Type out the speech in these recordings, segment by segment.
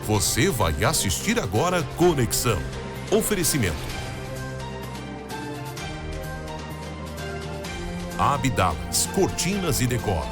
Você vai assistir agora Conexão. Oferecimento. Abdalas, cortinas e decor.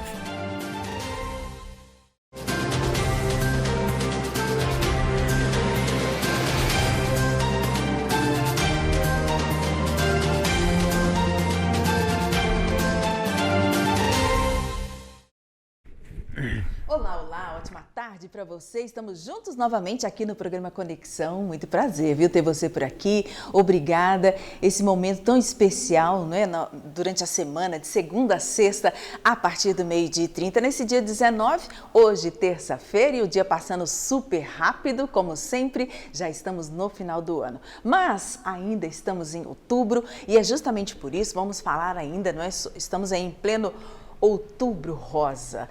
Olá, ótima tarde para você. Estamos juntos novamente aqui no programa Conexão. Muito prazer, viu, ter você por aqui. Obrigada. Esse momento tão especial, não é? Durante a semana, de segunda a sexta, a partir do 12h30, nesse dia 19, hoje, terça-feira, e o dia passando super rápido, como sempre, já estamos no final do ano. Mas ainda estamos em outubro e é justamente por isso, vamos falar ainda, não é? Estamos aí em pleno Outubro Rosa.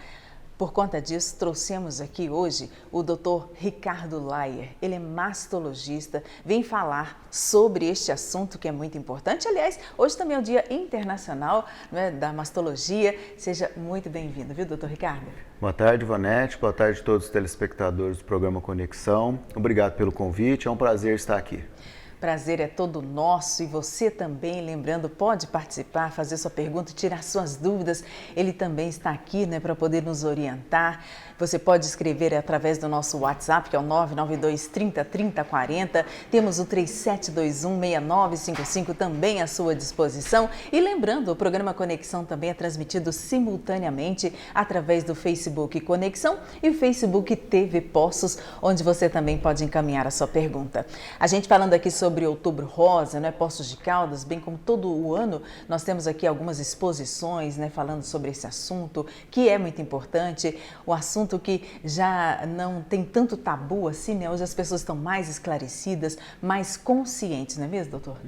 Por conta disso, trouxemos aqui hoje o Dr. Ricardo Layer. Ele é mastologista, vem falar sobre este assunto que é muito importante. Aliás, hoje também é o Dia Internacional, né, da Mastologia. Seja muito bem-vindo, viu, Dr. Ricardo? Boa tarde, Vanete. Boa tarde a todos os telespectadores do programa Conexão. Obrigado pelo convite, é um prazer estar aqui. Prazer é todo nosso e você também, lembrando, pode participar, fazer sua pergunta, tirar suas dúvidas. Ele também está aqui, né, para poder nos orientar. Você pode escrever através do nosso WhatsApp, que é o 992 30 30 40. Temos o 3721 6955 também à sua disposição. E lembrando, o programa Conexão também é transmitido simultaneamente através do Facebook Conexão e o Facebook TV Poços, onde você também pode encaminhar a sua pergunta. A gente falando aqui sobre Outubro Rosa, né, Poços de Caldas, bem como todo o ano, nós temos aqui algumas exposições, né, falando sobre esse assunto, que é muito importante, o assunto que já não tem tanto tabu assim, né? Hoje as pessoas estão mais esclarecidas, mais conscientes, não é mesmo, doutor?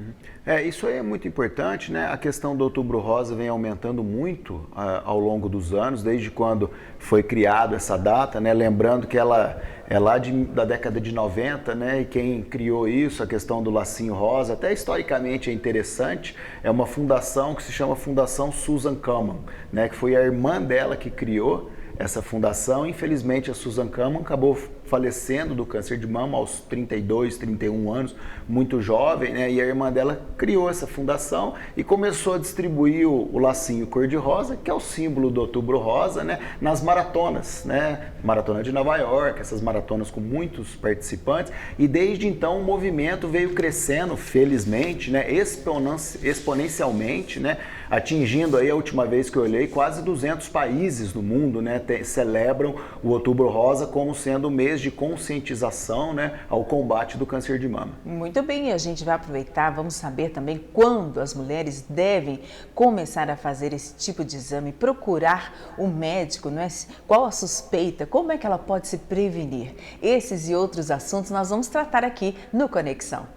Isso aí é muito importante, né? A questão do Outubro Rosa vem aumentando muito ao longo dos anos, desde quando foi criada essa data, né? Lembrando que ela é lá da década de 90, né? E quem criou isso, a questão do lacinho rosa, até historicamente é interessante, é uma fundação que se chama Fundação Susan Komen, né? Que foi a irmã dela que criou essa fundação. Infelizmente, a Susan Komen acabou falecendo do câncer de mama aos 32, 31 anos, muito jovem, né? E a irmã dela criou essa fundação e começou a distribuir o lacinho cor-de-rosa, que é o símbolo do Outubro Rosa, né? Nas maratonas, né? Maratona de Nova York, essas maratonas com muitos participantes, e desde então o movimento veio crescendo, felizmente, né? Exponencialmente, né? Atingindo aí, a última vez que eu olhei, quase 200 países no mundo, né? Celebram o Outubro Rosa como sendo o mês de conscientização, né, ao combate do câncer de mama. Muito bem, a gente vai aproveitar, vamos saber também quando as mulheres devem começar a fazer esse tipo de exame, procurar o médico, não é? Qual a suspeita, como é que ela pode se prevenir? Esses e outros assuntos nós vamos tratar aqui no Conexão.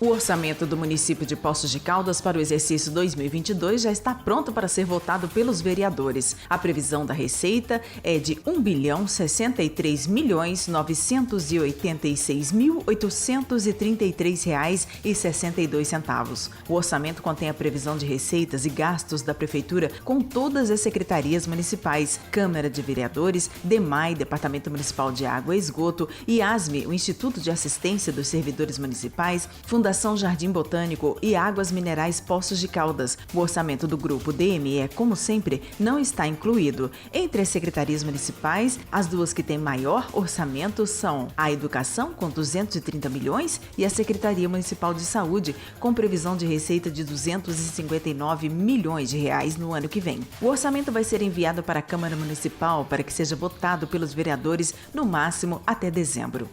O orçamento do município de Poços de Caldas para o exercício 2022 já está pronto para ser votado pelos vereadores. A previsão da receita é de R$ 1.063.986.833,62. O orçamento contém a previsão de receitas e gastos da Prefeitura com todas as secretarias municipais, Câmara de Vereadores, DEMAI, Departamento Municipal de Água e Esgoto, IASME, o Instituto de Assistência dos Servidores Municipais, Fundação Jardim Botânico e Águas Minerais Poços de Caldas. O orçamento do grupo DME, como sempre, não está incluído. Entre as secretarias municipais, as duas que têm maior orçamento são a Educação, com 230 milhões, e a Secretaria Municipal de Saúde, com previsão de receita de 259 milhões de reais no ano que vem. O orçamento vai ser enviado para a Câmara Municipal para que seja votado pelos vereadores no máximo até dezembro.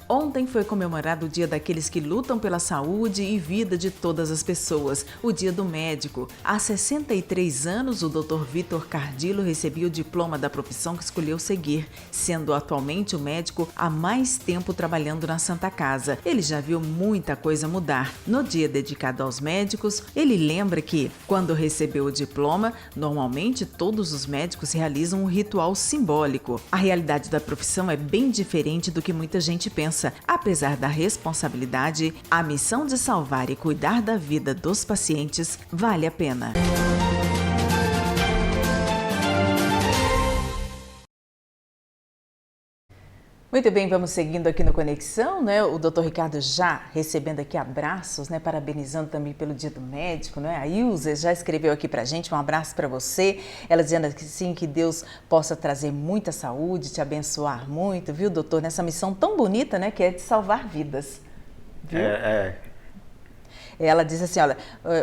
Ontem foi comemorado o Dia daqueles que lutam pela saúde e vida de todas as pessoas, o Dia do Médico. Há 63 anos, o Dr. Vitor Cardillo recebia o diploma da profissão que escolheu seguir, sendo atualmente o médico há mais tempo trabalhando na Santa Casa. Ele já viu muita coisa mudar. No dia dedicado aos médicos, ele lembra que, quando recebeu o diploma, normalmente todos os médicos realizam um ritual simbólico. A realidade da profissão é bem diferente do que muita gente pensa. Apesar da responsabilidade, a missão de salvar e cuidar da vida dos pacientes vale a pena. Muito bem, vamos seguindo aqui no Conexão, né? O doutor Ricardo já recebendo aqui abraços, né? Parabenizando também pelo Dia do Médico, né? A Ilza já escreveu aqui pra gente, um abraço para você. Ela dizendo que sim, que Deus possa trazer muita saúde, te abençoar muito, viu, doutor? Nessa missão tão bonita, né? Que é de salvar vidas. Viu? Ela diz assim, olha,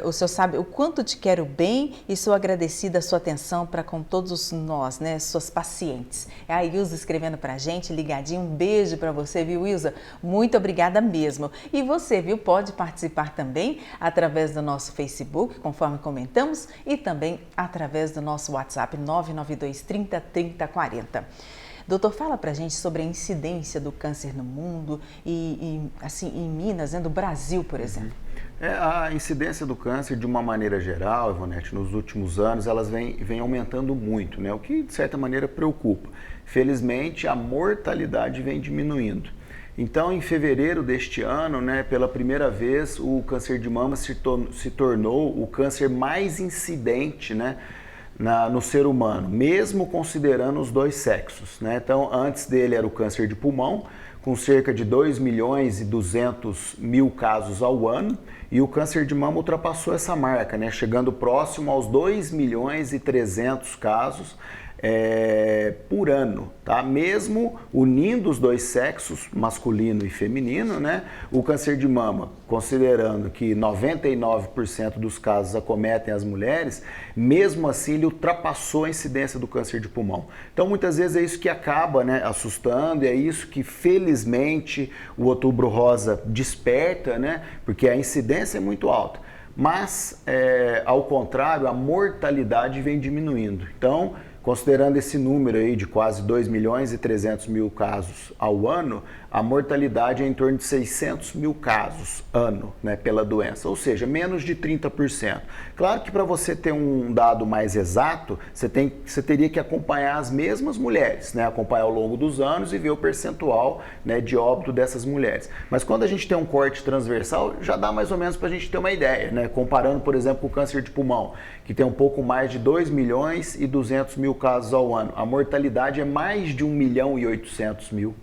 o senhor sabe o quanto te quero bem e sou agradecida a sua atenção para com todos nós, né, suas pacientes. É a Ilza escrevendo para a gente, ligadinho, um beijo para você, viu, Ilza? Muito obrigada mesmo. E você, viu, pode participar também através do nosso Facebook, conforme comentamos, e também através do nosso WhatsApp 992 30 30 40. Doutor, fala pra gente sobre a incidência do câncer no mundo e assim, em Minas, né, do Brasil, por exemplo. A incidência do câncer, de uma maneira geral, Ivonete, nos últimos anos, elas vem aumentando muito, né? O que, de certa maneira, preocupa. Felizmente, a mortalidade vem diminuindo. Então, em fevereiro deste ano, né, pela primeira vez, o câncer de mama se tornou o câncer mais incidente, né, no ser humano, mesmo considerando os dois sexos, né? Então, antes dele era o câncer de pulmão, com cerca de 2.200.000 casos ao ano, e o câncer de mama ultrapassou essa marca, né? Chegando próximo aos 2.300.000 casos por ano, tá? Mesmo unindo os dois sexos, masculino e feminino, né? O câncer de mama, considerando que 99% dos casos acometem as mulheres, mesmo assim ele ultrapassou a incidência do câncer de pulmão. Então muitas vezes é isso que acaba, né, assustando, e é isso que felizmente o Outubro Rosa desperta, né? Porque a incidência é muito alta. Mas, ao contrário, a mortalidade vem diminuindo. Então, considerando esse número aí de quase 2.300.000 casos ao ano, a mortalidade é em torno de 600.000 casos ano, né, pela doença, ou seja, menos de 30%. Claro que para você ter um dado mais exato, você teria que acompanhar as mesmas mulheres, né, acompanhar ao longo dos anos e ver o percentual, né, de óbito dessas mulheres. Mas quando a gente tem um corte transversal, já dá mais ou menos para a gente ter uma ideia, né, comparando, por exemplo, com o câncer de pulmão, que tem um pouco mais de 2.200.000 casos ao ano. A mortalidade é mais de 1.800.000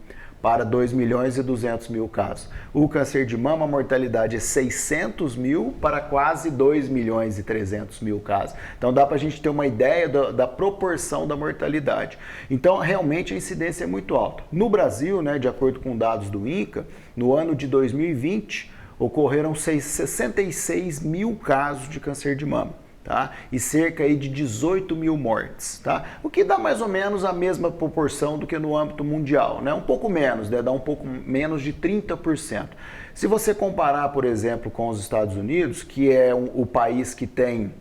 para 2.200.000 casos. O câncer de mama, a mortalidade é 600.000 para quase 2.300.000 casos. Então dá para a gente ter uma ideia da proporção da mortalidade. Então realmente a incidência é muito alta. No Brasil, né, de acordo com dados do INCA, no ano de 2020 ocorreram 66.000 casos de câncer de mama. Tá? E cerca aí de 18.000 mortes, tá? O que dá mais ou menos a mesma proporção do que no âmbito mundial, né? Um pouco menos, né? Dá um pouco menos de 30%. Se você comparar, por exemplo, com os Estados Unidos, que é o país que tem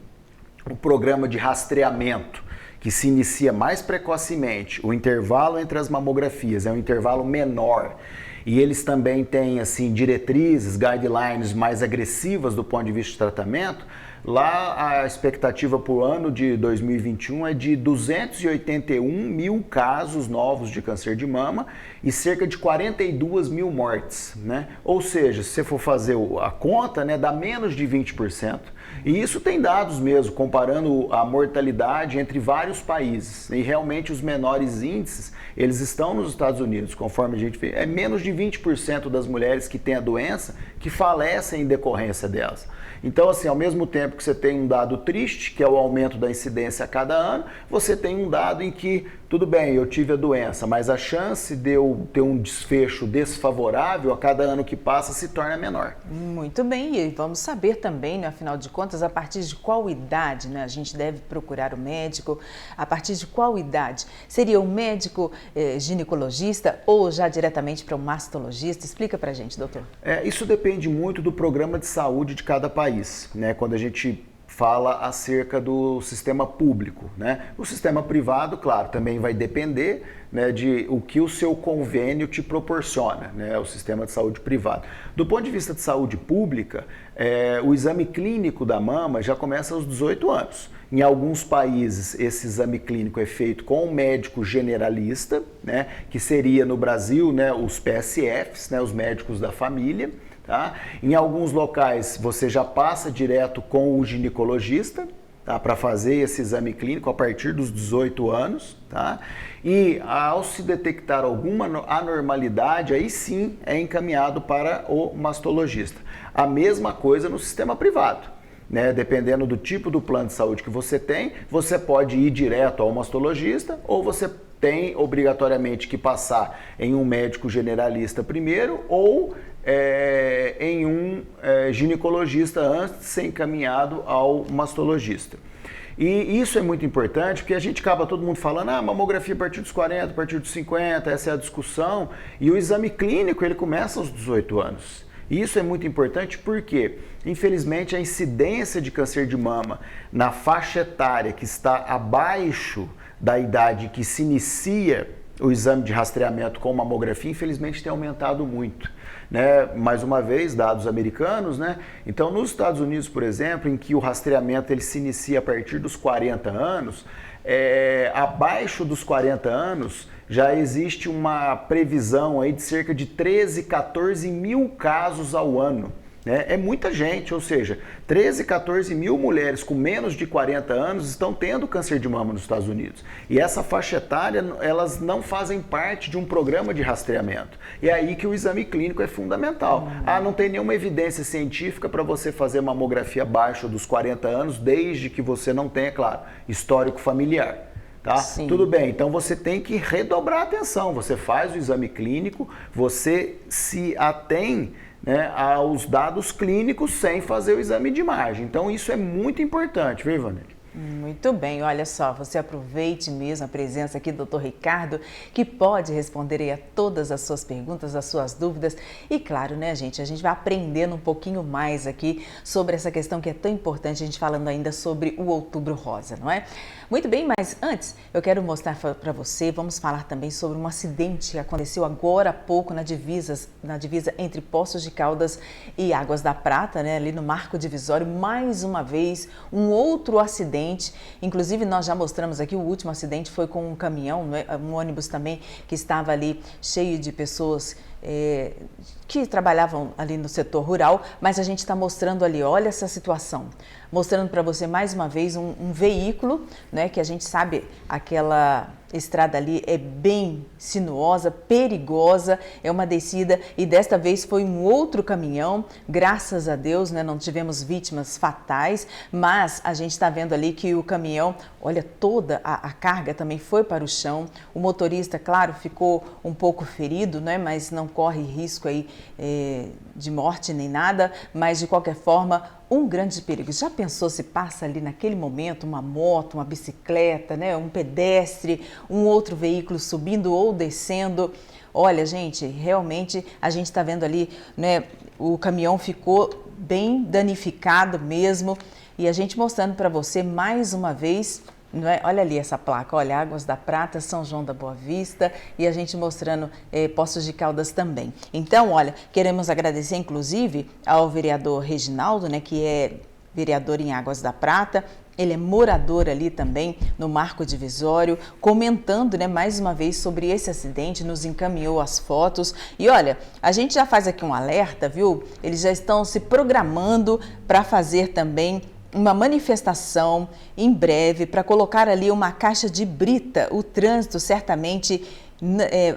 o programa de rastreamento, que se inicia mais precocemente, o intervalo entre as mamografias é um intervalo menor, e eles também têm assim diretrizes, guidelines mais agressivas do ponto de vista de tratamento. Lá a expectativa para o ano de 2021 é de 281.000 casos novos de câncer de mama e cerca de 42.000 mortes, né? Ou seja, se você for fazer a conta, né, dá menos de 20%. E isso tem dados mesmo, comparando a mortalidade entre vários países. E realmente os menores índices, eles estão nos Estados Unidos, conforme a gente vê. É menos de 20% das mulheres que têm a doença que falecem em decorrência delas. Então, assim, ao mesmo tempo que você tem um dado triste, que é o aumento da incidência a cada ano, você tem um dado em que, tudo bem, eu tive a doença, mas a chance de eu ter um desfecho desfavorável a cada ano que passa se torna menor. Muito bem, e vamos saber também, né, afinal de contas, a partir de qual idade, né, a gente deve procurar o médico, a partir de qual idade? Seria um médico ginecologista ou já diretamente para um mastologista? Explica pra gente, doutor. Isso depende muito do programa de saúde de cada país, né? Quando a gente fala acerca do sistema público, né? O sistema privado, claro, também vai depender, né, de o que o seu convênio te proporciona, né? O sistema de saúde privado. Do ponto de vista de saúde pública, o exame clínico da mama já começa aos 18 anos. Em alguns países, esse exame clínico é feito com um médico generalista, né, que seria no Brasil, né, os PSFs, né, os médicos da família. Tá? Em alguns locais você já passa direto com o ginecologista, tá, para fazer esse exame clínico a partir dos 18 anos, tá? E ao se detectar alguma anormalidade, aí sim é encaminhado para o mastologista. A mesma coisa no sistema privado, né? Dependendo do tipo do plano de saúde que você tem, você pode ir direto ao mastologista ou você tem obrigatoriamente que passar em um médico generalista primeiro ou em um ginecologista antes de ser encaminhado ao mastologista. E isso é muito importante porque a gente acaba todo mundo falando, mamografia a partir dos 40, a partir dos 50, essa é a discussão, e o exame clínico ele começa aos 18 anos. E isso é muito importante porque, infelizmente, a incidência de câncer de mama na faixa etária que está abaixo da idade que se inicia o exame de rastreamento com mamografia, infelizmente tem aumentado muito, né? Mais uma vez, dados americanos, né? Então, nos Estados Unidos, por exemplo, em que o rastreamento ele se inicia a partir dos 40 anos, abaixo dos 40 anos, já existe uma previsão aí de cerca de 13, 14 mil casos ao ano. É muita gente, ou seja, 13, 14 mil mulheres com menos de 40 anos estão tendo câncer de mama nos Estados Unidos. E essa faixa etária, elas não fazem parte de um programa de rastreamento. E é aí que o exame clínico é fundamental. Não tem nenhuma evidência científica para você fazer mamografia abaixo dos 40 anos, desde que você não tenha, claro, histórico familiar. Tá? Tudo bem, então você tem que redobrar a atenção. Você faz o exame clínico, você se atém, né, aos dados clínicos sem fazer o exame de imagem. Então isso é muito importante, viu, Ivanete? Muito bem, olha só, você aproveite mesmo a presença aqui do Dr. Ricardo, que pode responder aí a todas as suas perguntas, as suas dúvidas. E claro, né, gente, a gente vai aprendendo um pouquinho mais aqui sobre essa questão que é tão importante, a gente falando ainda sobre o Outubro Rosa, não é? Muito bem, mas antes eu quero mostrar para você, vamos falar também sobre um acidente que aconteceu agora há pouco na divisa entre Poços de Caldas e Águas da Prata, né, ali no Marco Divisório. Mais uma vez, um outro acidente. Inclusive, nós já mostramos aqui, o último acidente foi com um caminhão, né, um ônibus também, que estava ali cheio de pessoas que trabalhavam ali no setor rural, mas a gente está mostrando ali, olha essa situação, mostrando para você mais uma vez um veículo, né, que a gente sabe aquela estrada ali é bem sinuosa, perigosa, é uma descida e desta vez foi um outro caminhão, graças a Deus, né, não tivemos vítimas fatais, mas a gente está vendo ali que o caminhão, olha, toda a carga também foi para o chão, o motorista, claro, ficou um pouco ferido, né, mas não corre risco aí de morte nem nada, mas de qualquer forma, um grande perigo. Já pensou se passa ali naquele momento uma moto, uma bicicleta, né, um pedestre, um outro veículo subindo ou descendo? Olha, gente, realmente a gente está vendo ali, né, o caminhão ficou bem danificado mesmo e a gente mostrando para você mais uma vez. Não é? Olha ali essa placa, olha, Águas da Prata, São João da Boa Vista e a gente mostrando Poços de Caldas também. Então, olha, queremos agradecer inclusive ao vereador Reginaldo, né, que é vereador em Águas da Prata. Ele é morador ali também no Marco Divisório, comentando, né, mais uma vez sobre esse acidente, nos encaminhou as fotos. E olha, a gente já faz aqui um alerta, viu? Eles já estão se programando para fazer também uma manifestação em breve para colocar ali uma caixa de brita. O trânsito certamente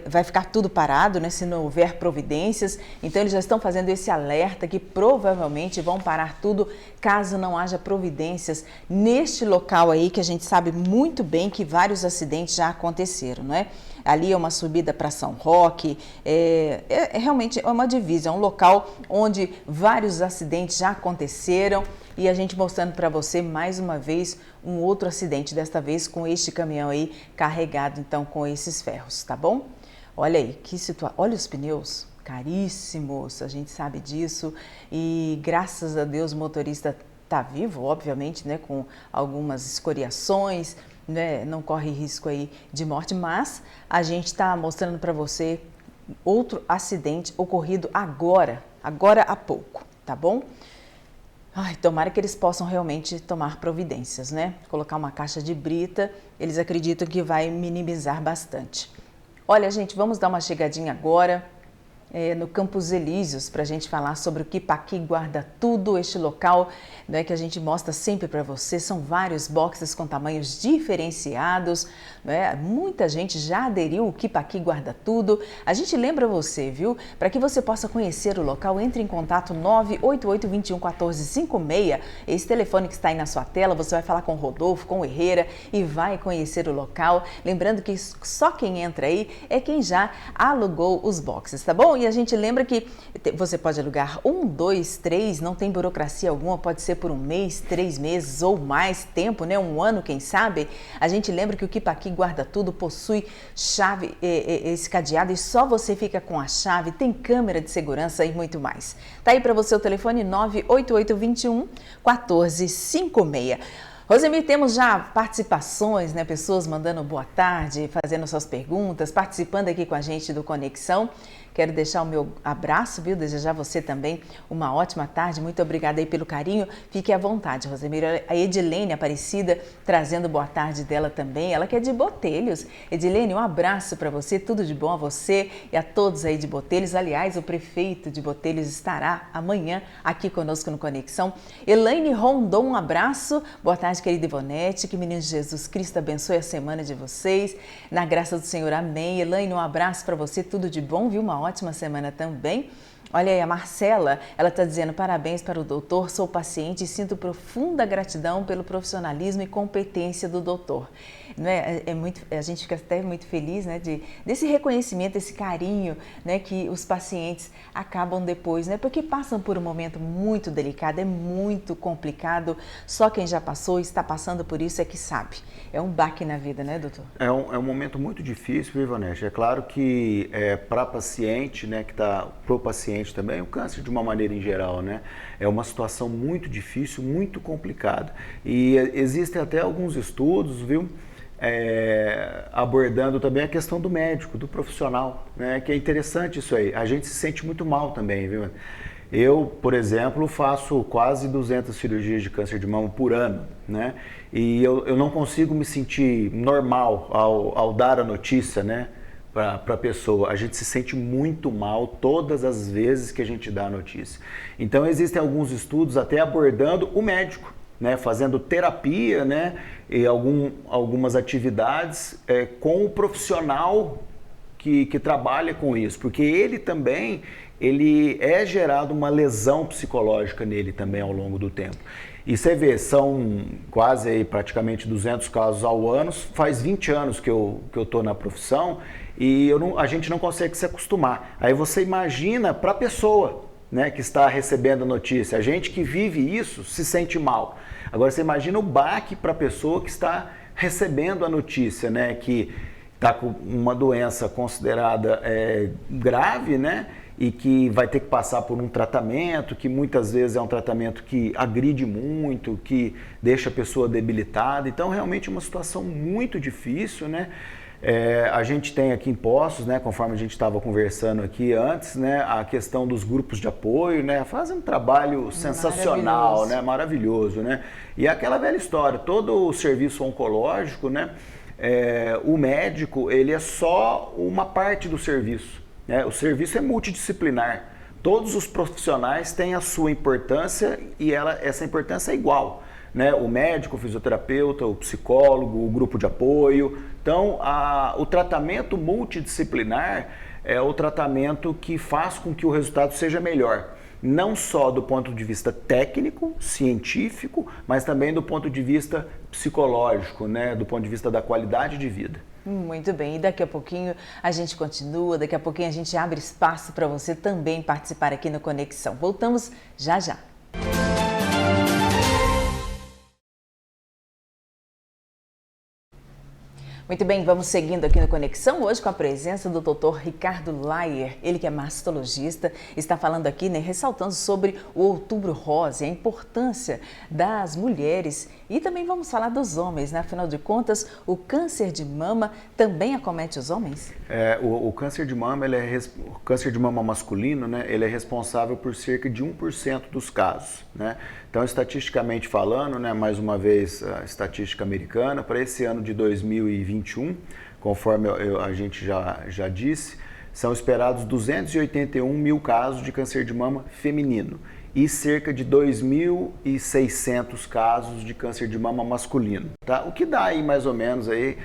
vai ficar tudo parado, né, se não houver providências. Então eles já estão fazendo esse alerta que provavelmente vão parar tudo caso não haja providências neste local aí, que a gente sabe muito bem que vários acidentes já aconteceram, não é? Ali é uma subida para São Roque, realmente é uma divisa, é um local onde vários acidentes já aconteceram e a gente mostrando para você mais uma vez um outro acidente, desta vez com este caminhão aí carregado então com esses ferros, tá bom? Olha aí, que situação, olha os pneus, caríssimos, a gente sabe disso e graças a Deus o motorista está vivo, obviamente, né, com algumas escoriações, né, não corre risco aí de morte, mas a gente está mostrando para você outro acidente ocorrido agora há pouco, tá bom? Ai, tomara que eles possam realmente tomar providências, né? Colocar uma caixa de brita, eles acreditam que vai minimizar bastante. Olha, gente, vamos dar uma chegadinha agora no Campos Elíseos, para a gente falar sobre o Quipaqui Guarda Tudo, este local, né, que a gente mostra sempre para você. São vários boxes com tamanhos diferenciados, né? Muita gente já aderiu ao Quipaqui Guarda Tudo. A gente lembra você, viu? Para que você possa conhecer o local, entre em contato 988-21-1456, esse telefone que está aí na sua tela. Você vai falar com o Rodolfo, com o Herrera e vai conhecer o local. Lembrando que só quem entra aí é quem já alugou os boxes, tá bom? E a gente lembra que você pode alugar 1, 2, 3, não tem burocracia alguma, pode ser por 1 mês, 3 meses ou mais tempo, né? 1 ano, quem sabe. A gente lembra que o Quipaqui Guarda Tudo possui chave, esse cadeado, e só você fica com a chave, tem câmera de segurança e muito mais. Tá aí para você o telefone 988-21-1456. Rosemir, temos já participações, né? Pessoas mandando boa tarde, fazendo suas perguntas, participando aqui com a gente do Conexão. Quero deixar o meu abraço, viu? Desejar você também uma ótima tarde. Muito obrigada aí pelo carinho. Fique à vontade, Rosemir. A Edilene Aparecida trazendo boa tarde dela também. Ela que é de Botelhos. Edilene, um abraço para você. Tudo de bom a você e a todos aí de Botelhos. Aliás, o prefeito de Botelhos estará amanhã aqui conosco no Conexão. Elaine Rondon, um abraço. Boa tarde, querida Ivonete. Que o menino Jesus Cristo abençoe a semana de vocês. Na graça do Senhor, amém. Elaine, um abraço para você. Tudo de bom, viu? Uma ótima semana também. Olha aí, a Marcela, ela está dizendo: parabéns para o doutor, sou paciente e sinto profunda gratidão pelo profissionalismo e competência do doutor. Não é? A gente fica até muito feliz, né, desse reconhecimento, esse carinho, né, que os pacientes acabam depois, né, porque passam por um momento muito delicado, é muito complicado. Só quem já passou e está passando por isso é que sabe. É um baque na vida, né, doutor? É um momento muito difícil, Ivonete. É claro que para paciente, né, que está pro paciente também, o câncer de uma maneira em geral, né, é uma situação muito difícil, muito complicada. E existem até alguns estudos, viu, abordando também a questão do médico, do profissional, né, que é interessante isso aí. A gente se sente muito mal também, viu? Eu, por exemplo, faço quase 200 cirurgias de câncer de mama por ano, né? E eu não consigo me sentir normal ao dar a notícia, né, para a pessoa. A gente se sente muito mal todas as vezes que a gente dá a notícia. Então, existem alguns estudos até abordando o médico, né, fazendo terapia, né, e algumas atividades com o profissional que trabalha com isso, porque ele é gerado uma lesão psicológica nele também ao longo do tempo. E você vê, são quase aí, praticamente 200 casos ao ano, faz 20 anos que eu estou na profissão e a gente não consegue se acostumar. Aí você imagina para a pessoa, né, que está recebendo a notícia, a gente que vive isso se sente mal. Agora você imagina o baque para a pessoa que está recebendo a notícia, né, que está com uma doença considerada grave, né, e que vai ter que passar por um tratamento, que muitas vezes é um tratamento que agride muito, que deixa a pessoa debilitada. Então, realmente é uma situação muito difícil, né? A gente tem aqui em Poços, né, conforme a gente estava conversando aqui antes, né, a questão dos grupos de apoio, né, fazem um trabalho sensacional, né, maravilhoso, né? E aquela velha história, todo o serviço oncológico, né, o médico, ele é só uma parte do serviço. O serviço é multidisciplinar. Todos os profissionais têm a sua importância e essa importância é igual, né? O médico, o fisioterapeuta, o psicólogo, o grupo de apoio. Então, o tratamento multidisciplinar é o tratamento que faz com que o resultado seja melhor. Não só do ponto de vista técnico, científico, mas também do ponto de vista psicológico, né? Do ponto de vista da qualidade de vida. Muito bem, e daqui a pouquinho a gente continua, daqui a pouquinho a gente abre espaço para você também participar aqui no Conexão. Voltamos já já. Muito bem, vamos seguindo aqui no Conexão, hoje com a presença do Dr. Ricardo Laier, ele que é mastologista, está falando aqui, né, ressaltando sobre o Outubro Rosa, a importância das mulheres e também vamos falar dos homens, né? Afinal de contas, o câncer de mama também acomete os homens? O câncer de mama, o câncer de mama masculino, né, ele é responsável por cerca de 1% dos casos, né? Então, estatisticamente falando, né, mais uma vez a estatística americana, para esse ano de 2021, conforme a gente já disse, são esperados 281 mil casos de câncer de mama feminino e cerca de 2.600 casos de câncer de mama masculino, tá? O que dá aí mais ou menos aí,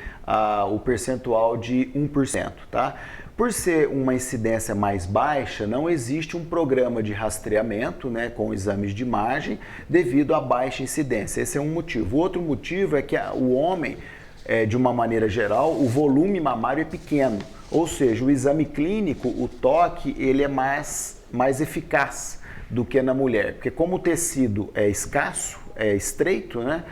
o percentual de 1%, tá? Por ser uma incidência mais baixa, não existe um programa de rastreamento, né, com exames de imagem devido à baixa incidência. Esse é um motivo. O outro motivo é que o homem, de uma maneira geral, o volume mamário é pequeno, ou seja, o exame clínico, o toque, ele é mais eficaz do que na mulher, porque como o tecido é escasso, é estreito, né,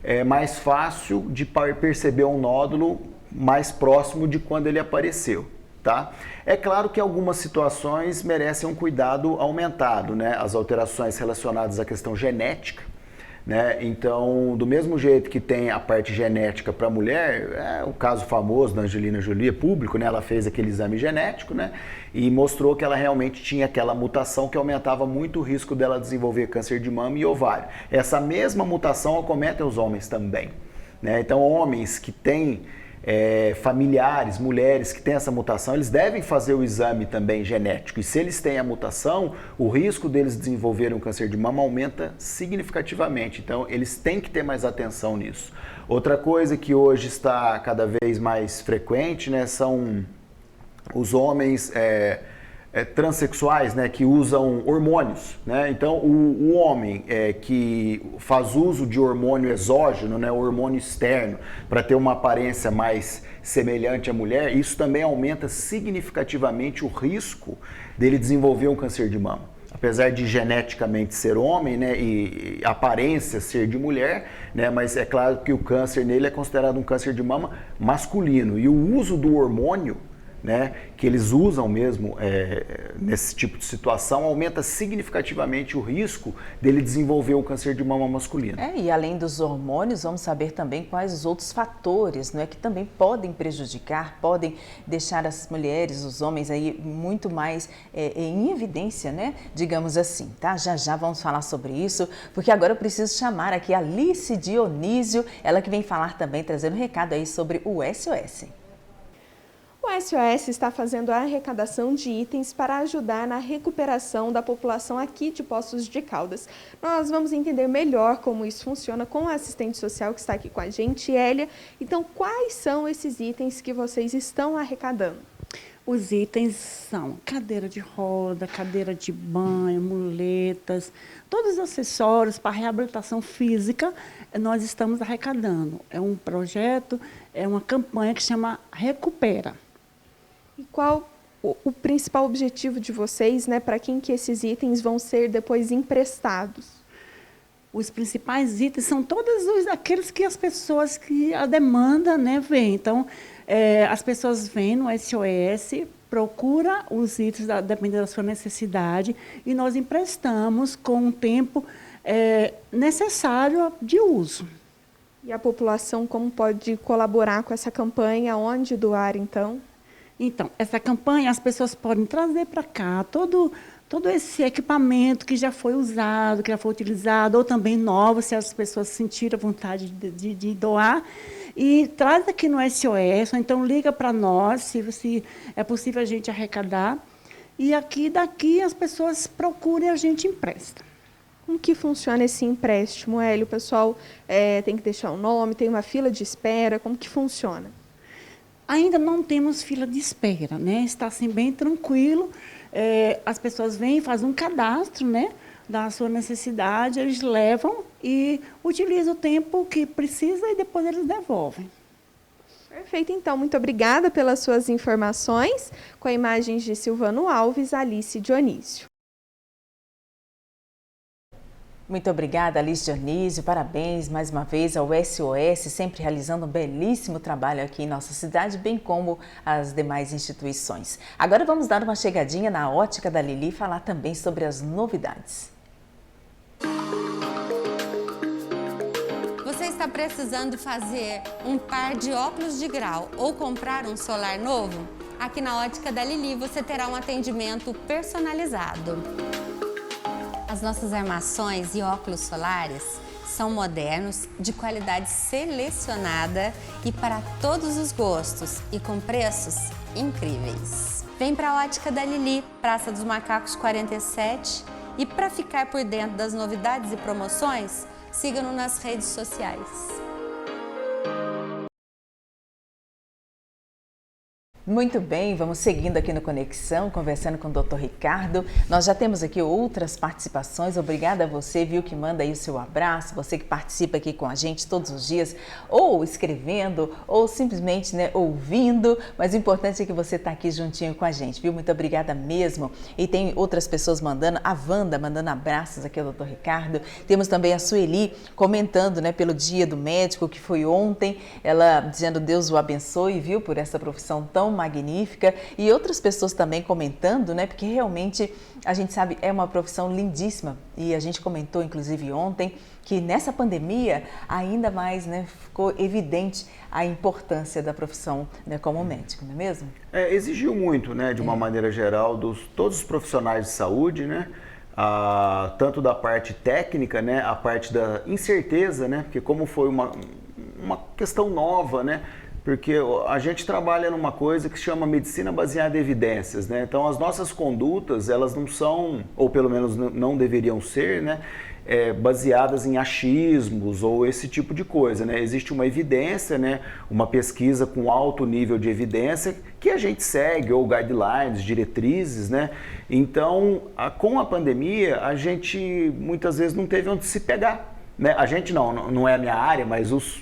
é mais fácil de perceber um nódulo mais próximo de quando ele apareceu, tá? É claro que algumas situações merecem um cuidado aumentado, né, as alterações relacionadas à questão genética, né? Então, do mesmo jeito que tem a parte genética para a mulher, o caso famoso da Angelina Jolie, é público, né? Ela fez aquele exame genético, né? E mostrou que ela realmente tinha aquela mutação que aumentava muito o risco dela desenvolver câncer de mama e ovário. Essa mesma mutação acomete os homens também, né? Então, homens que têm familiares, mulheres que têm essa mutação, eles devem fazer o exame também genético. E se eles têm a mutação, o risco deles desenvolverem um câncer de mama aumenta significativamente. Então, eles têm que ter mais atenção nisso. Outra coisa que hoje está cada vez mais frequente, né, são os homens transexuais, né, que usam hormônios, né? Então, o homem que faz uso de hormônio exógeno, né, hormônio externo, para ter uma aparência mais semelhante à mulher, isso também aumenta significativamente o risco dele desenvolver um câncer de mama. Apesar de geneticamente ser homem, né, e aparência ser de mulher, né, mas é claro que o câncer nele é considerado um câncer de mama masculino. E o uso do hormônio, né, que eles usam mesmo nesse tipo de situação, aumenta significativamente o risco dele desenvolver o câncer de mama masculino. E além dos hormônios, vamos saber também quais os outros fatores, né, que também podem prejudicar, podem deixar as mulheres, os homens aí muito mais em evidência, né, digamos assim, tá? Já vamos falar sobre isso, porque agora eu preciso chamar aqui a Alice Dionísio, ela que vem falar também, trazendo um recado aí sobre o SOS. O SOS está fazendo a arrecadação de itens para ajudar na recuperação da população aqui de Poços de Caldas. Nós vamos entender melhor como isso funciona com a assistente social que está aqui com a gente, Hélia. Então, quais são esses itens que vocês estão arrecadando? Os itens são cadeira de roda, cadeira de banho, muletas, todos os acessórios para reabilitação física nós estamos arrecadando. É um projeto, é uma campanha que chama Recupera. E qual o principal objetivo de vocês, né? Para quem que esses itens vão ser depois emprestados? Os principais itens são todos aqueles que as pessoas que a demanda, né, vem. Então, as pessoas vêm no SOS, procura os itens dependendo da sua necessidade e nós emprestamos com o tempo necessário de uso. E a população como pode colaborar com essa campanha? Onde doar, então? Então, essa campanha as pessoas podem trazer para cá todo esse equipamento que já foi usado, que já foi utilizado, ou também novo, se as pessoas sentirem a vontade de doar. E traz aqui no SOS, ou então liga para nós, se é possível a gente arrecadar. E daqui as pessoas procuram e a gente empresta. Como que funciona esse empréstimo, Hélio? O pessoal tem que deixar o nome, tem uma fila de espera, como que funciona? Ainda não temos fila de espera, né? Está assim bem tranquilo. As pessoas vêm, fazem um cadastro, né, da sua necessidade, eles levam e utilizam o tempo que precisa e depois eles devolvem. Perfeito, então. Muito obrigada pelas suas informações. Com imagens de Silvano Alves, Alice Dionísio. Muito obrigada, Alice Dionísio. Parabéns mais uma vez ao SOS, sempre realizando um belíssimo trabalho aqui em nossa cidade, bem como as demais instituições. Agora vamos dar uma chegadinha na ótica da Lili e falar também sobre as novidades. Você está precisando fazer um par de óculos de grau ou comprar um solar novo? Aqui na ótica da Lili você terá um atendimento personalizado. As nossas armações e óculos solares são modernos, de qualidade selecionada e para todos os gostos e com preços incríveis. Vem para a Ótica da Lili, Praça dos Macacos 47. E para ficar por dentro das novidades e promoções, siga-nos nas redes sociais. Muito bem, vamos seguindo aqui no Conexão, conversando com o Dr. Ricardo. Nós já temos aqui outras participações. Obrigada a você, viu, que manda aí o seu abraço, você que participa aqui com a gente todos os dias, ou escrevendo, ou simplesmente, né, ouvindo. Mas o importante é que você está aqui juntinho com a gente, viu? Muito obrigada mesmo. E tem outras pessoas mandando, a Wanda mandando abraços aqui ao Dr. Ricardo. Temos também a Sueli comentando, né, pelo Dia do Médico, que foi ontem. Ela dizendo Deus o abençoe, viu, por essa profissão tão magnífica, e outras pessoas também comentando, né? Porque realmente a gente sabe é uma profissão lindíssima, e a gente comentou inclusive ontem que nessa pandemia ainda mais, né, ficou evidente a importância da profissão, né, como médico, não é mesmo? Exigiu muito, né, de uma maneira geral, todos os profissionais de saúde, né? Tanto da parte técnica, né, a parte da incerteza, né? Porque como foi uma questão nova, né? Porque a gente trabalha numa coisa que se chama medicina baseada em evidências, né? Então as nossas condutas, elas não são, ou pelo menos não deveriam ser, né, baseadas em achismos ou esse tipo de coisa, né? Existe uma evidência, né, uma pesquisa com alto nível de evidência que a gente segue, ou guidelines, diretrizes, né? Então, com a pandemia, a gente muitas vezes não teve onde se pegar, né? A gente não é a minha área, mas os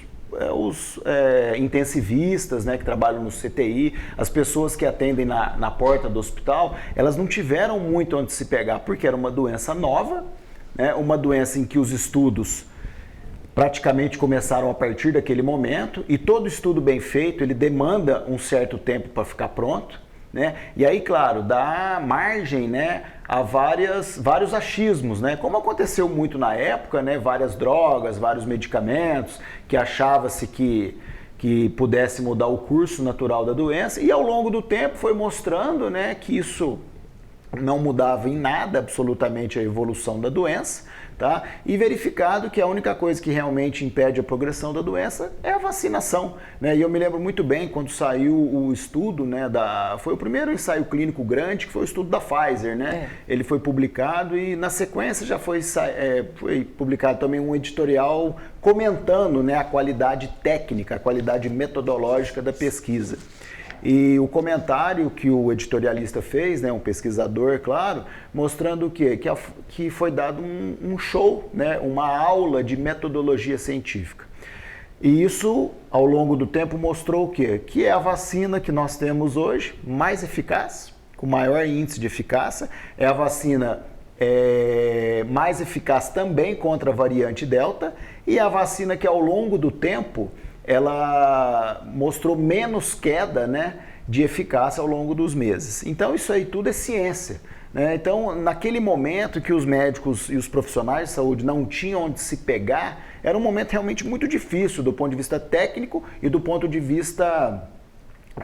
intensivistas, né, que trabalham no CTI, as pessoas que atendem na porta do hospital, elas não tiveram muito onde se pegar, porque era uma doença nova, né, uma doença em que os estudos praticamente começaram a partir daquele momento, e todo estudo bem feito, ele demanda um certo tempo para ficar pronto, né? E aí, claro, dá margem, né, a vários achismos, né? Como aconteceu muito na época, né, várias drogas, vários medicamentos que achava-se que pudesse mudar o curso natural da doença, e ao longo do tempo foi mostrando, né, que isso não mudava em nada absolutamente a evolução da doença, tá? E verificado que a única coisa que realmente impede a progressão da doença é a vacinação, né? E eu me lembro muito bem quando saiu o estudo, né, foi o primeiro ensaio clínico grande, que foi o estudo da Pfizer, né? Ele foi publicado e na sequência já foi publicado também um editorial comentando, né, a qualidade técnica, a qualidade metodológica da pesquisa. E o comentário que o editorialista fez, né, um pesquisador, claro, mostrando o quê? Que foi dado um show, né, uma aula de metodologia científica. E isso, ao longo do tempo, mostrou o quê? Que é a vacina que nós temos hoje mais eficaz, com maior índice de eficácia, é a vacina mais eficaz também contra a variante Delta, e a vacina que ao longo do tempo ela mostrou menos queda, né, de eficácia ao longo dos meses. Então isso aí tudo é ciência, né? Então naquele momento que os médicos e os profissionais de saúde não tinham onde se pegar, era um momento realmente muito difícil do ponto de vista técnico e do ponto de vista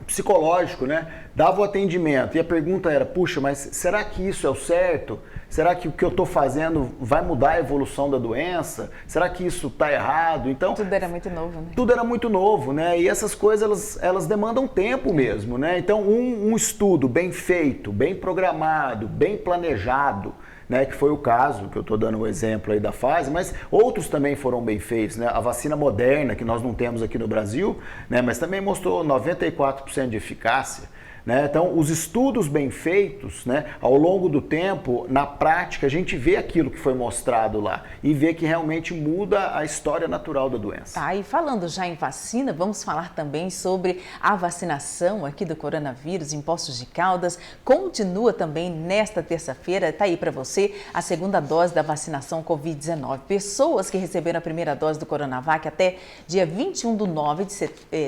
psicológico, né? Dava o atendimento e a pergunta era, puxa, mas será que isso é o certo? Será que o que eu estou fazendo vai mudar a evolução da doença? Será que isso está errado? Então, tudo era muito novo, né? Tudo era muito novo, né? E essas coisas, elas demandam tempo mesmo, né? Então, um estudo bem feito, bem programado, bem planejado, né, que foi o caso, que eu estou dando o exemplo aí da Pfizer, mas outros também foram bem feitos, né? A vacina Moderna, que nós não temos aqui no Brasil, né, mas também mostrou 94% de eficácia. Né? Então, os estudos bem feitos, né, ao longo do tempo, na prática, a gente vê aquilo que foi mostrado lá e vê que realmente muda a história natural da doença. Tá, e falando já em vacina, vamos falar também sobre a vacinação aqui do coronavírus em Poços de Caldas. Continua também nesta terça-feira, tá aí para você a segunda dose da vacinação Covid-19. Pessoas que receberam a primeira dose do Coronavac até dia 21/9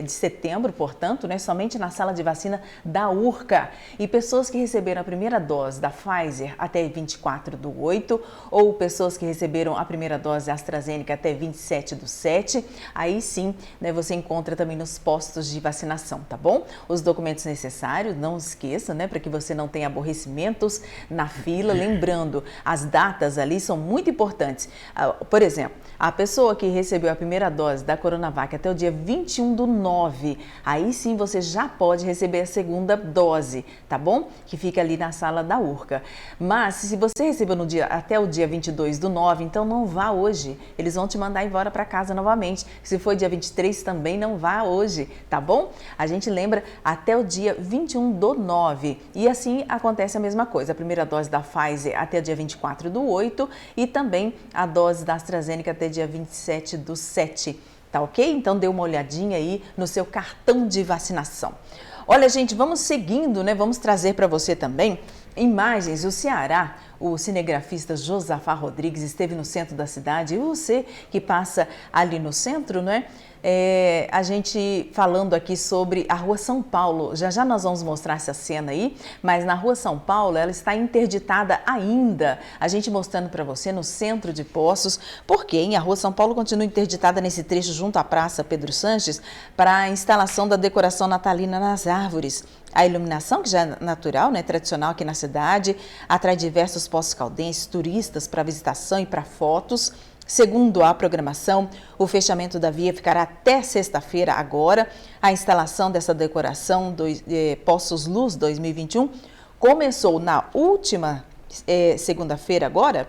de setembro, portanto, né, somente na sala de vacina da URCA, e pessoas que receberam a primeira dose da Pfizer até 24/8, ou pessoas que receberam a primeira dose AstraZeneca até 27/7, aí sim, né, você encontra também nos postos de vacinação, tá bom? Os documentos necessários, não esqueça, né, para que você não tenha aborrecimentos na fila, lembrando, as datas ali são muito importantes. Por exemplo, a pessoa que recebeu a primeira dose da Coronavac até o dia 21/9, aí sim você já pode receber a segunda dose, tá bom? Que fica ali na sala da Urca. Mas se você recebeu até o dia 22/9, então não vá hoje. Eles vão te mandar embora para casa novamente. Se for dia 23, também não vá hoje, tá bom? A gente lembra até o dia 21/9. E assim acontece a mesma coisa. A primeira dose da Pfizer até o dia 24/8 e também a dose da AstraZeneca até dia 27/7. Tá ok? Então dê uma olhadinha aí no seu cartão de vacinação. Olha, gente, vamos seguindo, né? Vamos trazer para você também imagens do Ceará. O cinegrafista Josafá Rodrigues esteve no centro da cidade. E você que passa ali no centro, né? A gente falando aqui sobre a Rua São Paulo. Já já nós vamos mostrar essa cena aí, mas na Rua São Paulo ela está interditada ainda. A gente mostrando para você no centro de Poços, porque a Rua São Paulo continua interditada nesse trecho junto à Praça Pedro Sanches para a instalação da decoração natalina nas árvores. A iluminação, que já é natural, né, tradicional aqui na cidade, atrai diversos postos caldenses, turistas para visitação e para fotos. Segundo a programação, o fechamento da via ficará até sexta-feira agora. A instalação dessa decoração Poços Luz 2021 começou na última segunda-feira agora,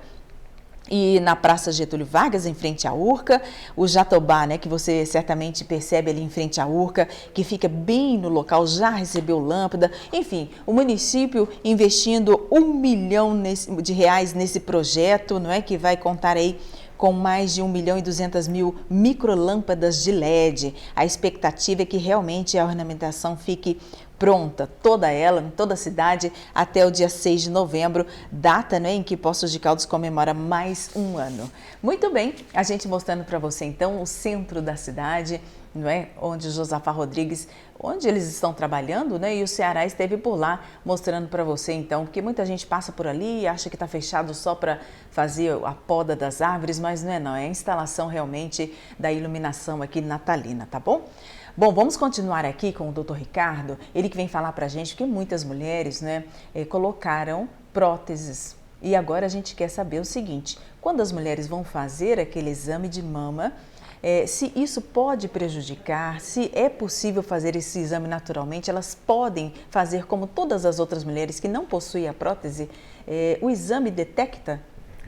e na Praça Getúlio Vargas, em frente à Urca, o Jatobá, né, que você certamente percebe ali em frente à Urca, que fica bem no local, já recebeu lâmpada. Enfim, o município investindo R$ 1 milhão nesse projeto, não é, que vai contar aí com mais de 1.200.000 microlâmpadas de LED. A expectativa é que realmente a ornamentação fique pronta, toda ela, em toda a cidade, até o dia 6 de novembro, data, né, em que Poços de Caldas comemora mais um ano. Muito bem, a gente mostrando para você então o centro da cidade, não é? Onde o Josafá Rodrigues, onde eles estão trabalhando, né? E o Ceará esteve por lá mostrando para você então, porque muita gente passa por ali e acha que está fechado só para fazer a poda das árvores, mas não é não, é a instalação realmente da iluminação aqui natalina, tá bom? Bom, vamos continuar aqui com o Dr. Ricardo, ele que vem falar para a gente que muitas mulheres, né, colocaram próteses. E agora a gente quer saber o seguinte, quando as mulheres vão fazer aquele exame de mama, se isso pode prejudicar, se é possível fazer esse exame naturalmente, elas podem fazer como todas as outras mulheres que não possuem a prótese, o exame detecta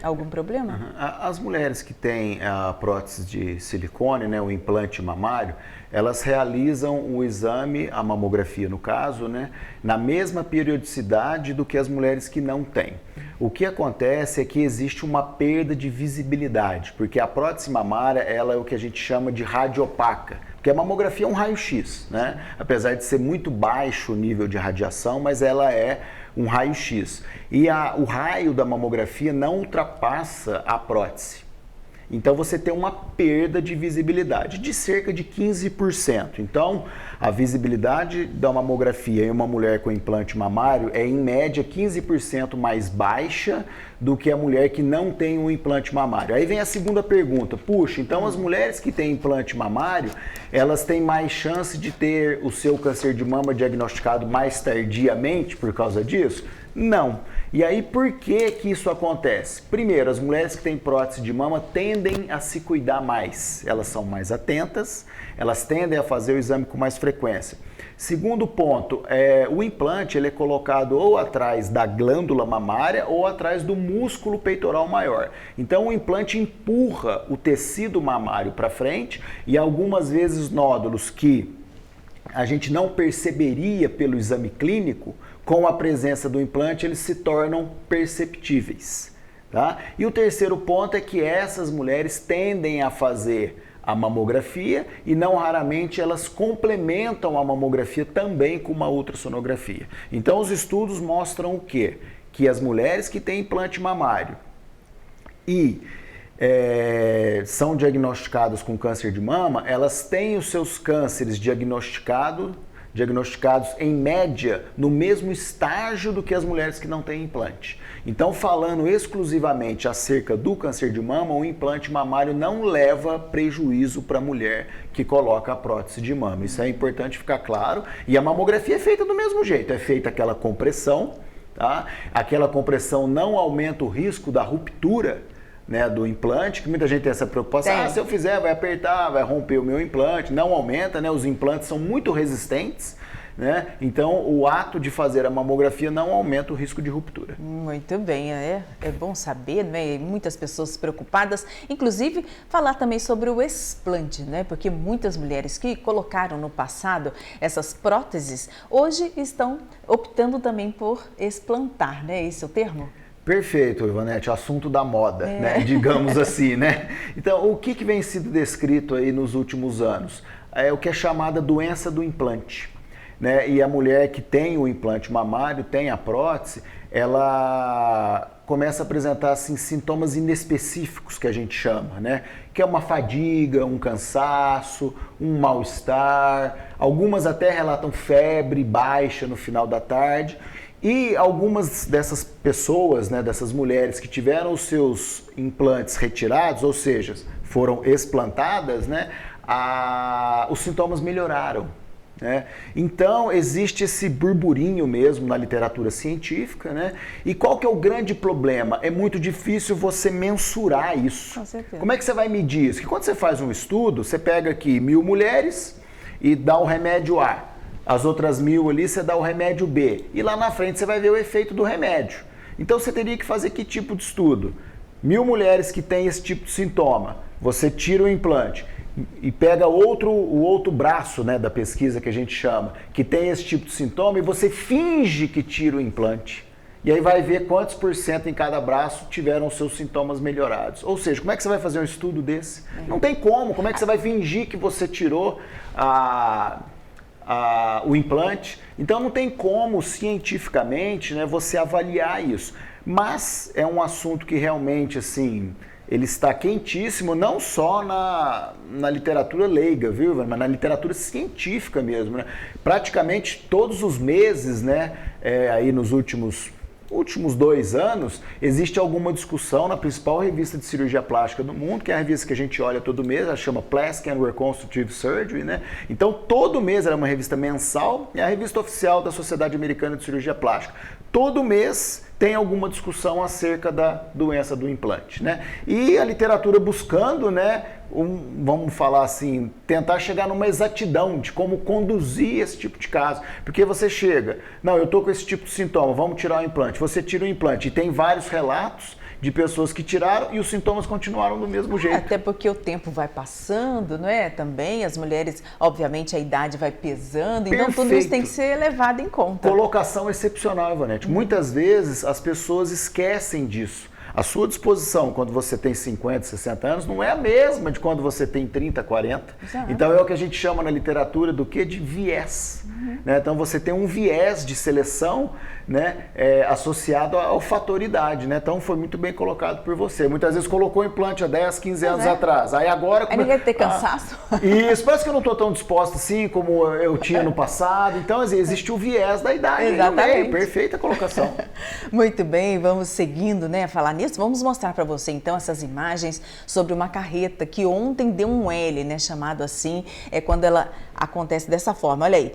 algum problema? As mulheres que têm a prótese de silicone, né, o implante mamário, elas realizam o exame, a mamografia no caso, né, na mesma periodicidade do que as mulheres que não têm. O que acontece é que existe uma perda de visibilidade, porque a prótese mamária ela é o que a gente chama de radiopaca, porque a mamografia é um raio-x, né? Apesar de ser muito baixo o nível de radiação, mas ela é um raio-x. E o raio da mamografia não ultrapassa a prótese. Então você tem uma perda de visibilidade de cerca de 15%. Então a visibilidade da mamografia em uma mulher com implante mamário é em média 15% mais baixa do que a mulher que não tem um implante mamário. Aí vem a segunda pergunta, puxa, então as mulheres que têm implante mamário, elas têm mais chance de ter o seu câncer de mama diagnosticado mais tardiamente por causa disso? Não. E aí, por que que isso acontece? Primeiro, as mulheres que têm prótese de mama tendem a se cuidar mais. Elas são mais atentas, elas tendem a fazer o exame com mais frequência. Segundo ponto, o implante ele é colocado ou atrás da glândula mamária ou atrás do músculo peitoral maior. Então, o implante empurra o tecido mamário para frente e algumas vezes nódulos que a gente não perceberia pelo exame clínico, com a presença do implante, eles se tornam perceptíveis. Tá? E o terceiro ponto é que essas mulheres tendem a fazer a mamografia e não raramente elas complementam a mamografia também com uma ultrassonografia. Então os estudos mostram o quê? Que as mulheres que têm implante mamário e são diagnosticadas com câncer de mama, elas têm os seus cânceres diagnosticados em média no mesmo estágio do que as mulheres que não têm implante. Então, falando exclusivamente acerca do câncer de mama, o implante mamário não leva prejuízo para a mulher que coloca a prótese de mama. Isso é importante ficar claro. E a mamografia é feita do mesmo jeito, é feita aquela compressão, tá? Aquela compressão não aumenta o risco da ruptura, né, do implante, que muita gente tem essa preocupação, se eu fizer vai apertar, vai romper o meu implante, não aumenta, né, os implantes são muito resistentes, né? Então, o ato de fazer a mamografia não aumenta o risco de ruptura. Muito bem, é bom saber, né? Muitas pessoas preocupadas, inclusive falar também sobre o explante, né? Porque muitas mulheres que colocaram no passado essas próteses, hoje estão optando também por explantar, né? Esse é o termo? Perfeito, Ivanete, assunto da moda, né? Digamos assim, né? Então, o que vem sido descrito aí nos últimos anos? É o que é chamada doença do implante, né? E a mulher que tem o implante mamário, tem a prótese, ela começa a apresentar assim, sintomas inespecíficos, que a gente chama, né? Que é uma fadiga, um cansaço, um mal-estar, algumas até relatam febre baixa no final da tarde. E algumas dessas pessoas, né, dessas mulheres que tiveram os seus implantes retirados, ou seja, foram explantadas, né, os sintomas melhoraram, né? Então, existe esse burburinho mesmo na literatura científica, né? E qual que é o grande problema? É muito difícil você mensurar isso. Com certeza. Como é que você vai medir isso? Que quando você faz um estudo, você pega aqui 1000 mulheres e dá o remédio A. As outras 1000 ali você dá o remédio B. E lá na frente você vai ver o efeito do remédio. Então você teria que fazer que tipo de estudo? 1000 mulheres que têm esse tipo de sintoma. Você tira o implante e pega o outro braço, né, da pesquisa que a gente chama, que tem esse tipo de sintoma, e você finge que tira o implante. E aí vai ver quantos % em cada braço tiveram os seus sintomas melhorados. Ou seja, como é que você vai fazer um estudo desse? Não tem como. Como é que você vai fingir que você tirou o implante? Então não tem como cientificamente, né, você avaliar isso. Mas é um assunto que realmente assim, ele está quentíssimo, não só na literatura leiga, viu, mas na literatura científica mesmo, né? Praticamente todos os meses, né, aí nos últimos 2 anos, existe alguma discussão na principal revista de cirurgia plástica do mundo, que é a revista que a gente olha todo mês, ela chama Plastic and Reconstructive Surgery, né? Então, todo mês ela é uma revista mensal, é a revista oficial da Sociedade Americana de Cirurgia Plástica. Todo mês tem alguma discussão acerca da doença do implante, né? E a literatura buscando, né, vamos falar assim, tentar chegar numa exatidão de como conduzir esse tipo de caso. Porque você chega, não, eu tô com esse tipo de sintoma, vamos tirar o implante. Você tira o implante e tem vários relatos de pessoas que tiraram e os sintomas continuaram do mesmo jeito. Até porque o tempo vai passando, não é? Também as mulheres, obviamente a idade vai pesando, então Perfeito. tudo isso tem que ser levado em conta. Colocação excepcional, Ivanete. Muitas vezes as pessoas esquecem disso. A sua disposição quando você tem 50, 60 anos não é a mesma de quando você tem 30, 40. Exato. Então é o que a gente chama na literatura do que? De viés. Né? Então você tem um viés de seleção, né, associado ao fator idade. Né? Então foi muito bem colocado por você. Muitas vezes colocou o implante há 10, 15 anos atrás. Aí agora... Aí ninguém ter cansaço. Isso, parece que eu não estou tão disposta assim como eu tinha no passado. Então existe o viés da idade. Exatamente. Perfeita colocação. Muito bem, vamos seguindo, né, a falar nisso. Vamos mostrar para você então essas imagens sobre uma carreta que ontem deu um L, né, chamado assim, quando ela acontece dessa forma. Olha aí,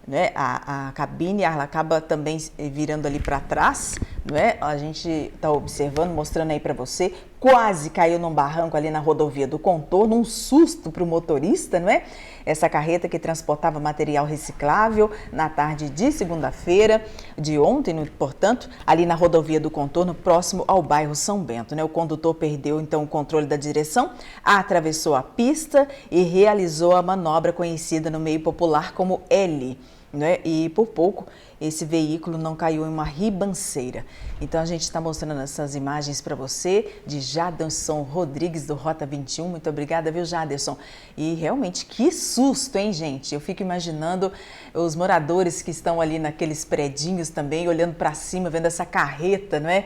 né, a cabine ela acaba também virando ali para trás, não é? A gente está observando, mostrando aí para você, quase caiu num barranco ali na rodovia do Contorno, um susto para o motorista, não é? Essa carreta que transportava material reciclável na tarde de segunda-feira, de ontem, portanto, ali na rodovia do Contorno, próximo ao bairro São Bento, né? O condutor perdeu então o controle da direção, atravessou a pista e realizou a manobra conhecida no meio popular como L. Né? E por pouco esse veículo não caiu em uma ribanceira. Então a gente está mostrando essas imagens para você de Jaderson Rodrigues do Rota 21. Muito obrigada, viu, Jaderson? E realmente que susto, hein, gente? Eu fico imaginando os moradores que estão ali naqueles predinhos também, olhando para cima, vendo essa carreta, não é?